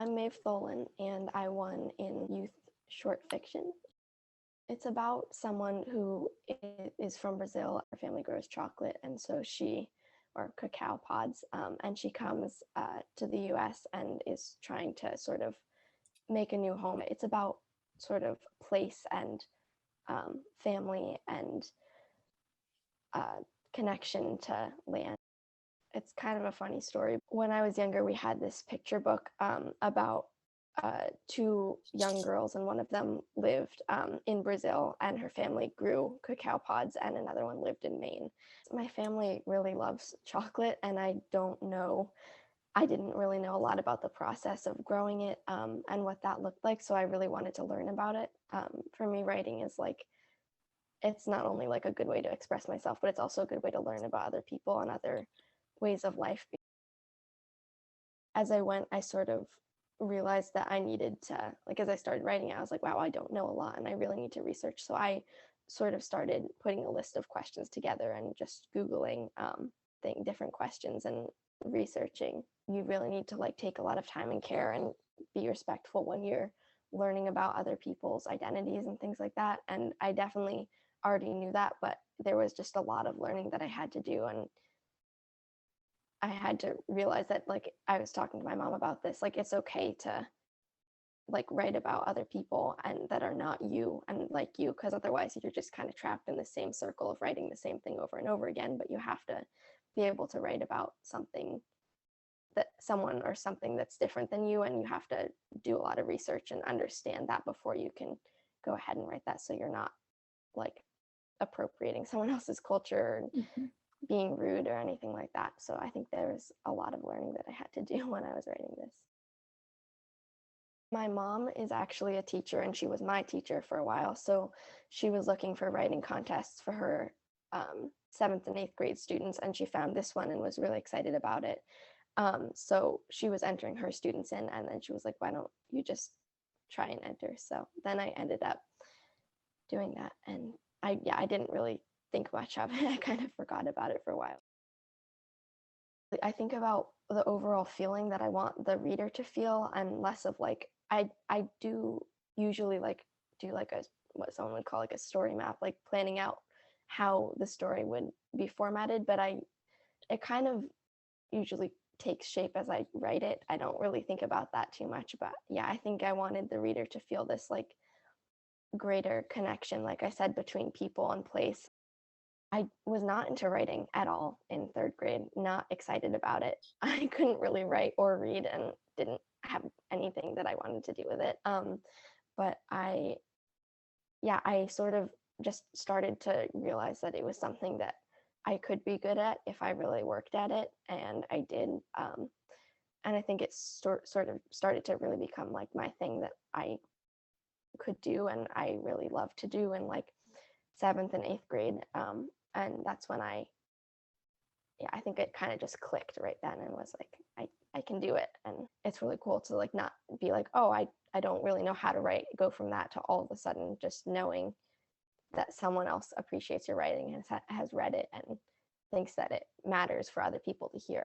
I'm Maeve Tholen, and I won in youth short fiction. It's about someone who is from Brazil. Her family grows chocolate, and so or cacao pods, and she comes to the US and is trying to sort of make a new home. It's about sort of place and family and connection to land. It's kind of a funny story. When I was younger, we had this picture book about two young girls, and one of them lived in Brazil, and her family grew cacao pods, and another one lived in Maine. My family really loves chocolate, and I didn't really know a lot about the process of growing it and what that looked like, so I really wanted to learn about it. For me, writing is like, it's not only like a good way to express myself, but it's also a good way to learn about other people and other ways of life. As I went, I sort of realized that I needed to, like, as I started writing, I was like, wow, I don't know a lot and I really need to research. So I sort of started putting a list of questions together and just Googling different questions and researching. You really need to like take a lot of time and care and be respectful when you're learning about other people's identities and things like that. And I definitely already knew that, but there was just a lot of learning that I had to do. And I had to realize that, like, I was talking to my mom about this, like, it's okay to like write about other people and that are not you and like you, because otherwise you're just kind of trapped in the same circle of writing the same thing over and over again. But you have to be able to write about something that someone or something that's different than you, and you have to do a lot of research and understand that before you can go ahead and write that, so you're not like appropriating someone else's culture, Mhm. being rude or anything like that. So I think there was a lot of learning that I had to do when I was writing this. My mom is actually a teacher, and she was my teacher for a while. So she was looking for writing contests for her seventh and eighth grade students, and she found this one and was really excited about it. So she was entering her students in, and then she was like, why don't you just try and enter? So then I ended up doing that. And I didn't really think much of it. I kind of forgot about it for a while. I think about the overall feeling that I want the reader to feel, and less of like, I do usually like do like a, what someone would call like a story map, like planning out how the story would be formatted, but it kind of usually takes shape as I write it. I don't really think about that too much, but yeah, I think I wanted the reader to feel this like greater connection, like I said, between people and place. I was not into writing at all in third grade, not excited about it. I couldn't really write or read and didn't have anything that I wanted to do with it. But I sort of just started to realize that it was something that I could be good at if I really worked at it. And I did. And I think it's sort of started to really become like my thing that I could do and I really love to do in like seventh and eighth grade. And that's when I think it kind of just clicked right then and was like, I can do it. And it's really cool to like not be like, oh, I don't really know how to write, go from that to all of a sudden just knowing that someone else appreciates your writing and has read it and thinks that it matters for other people to hear.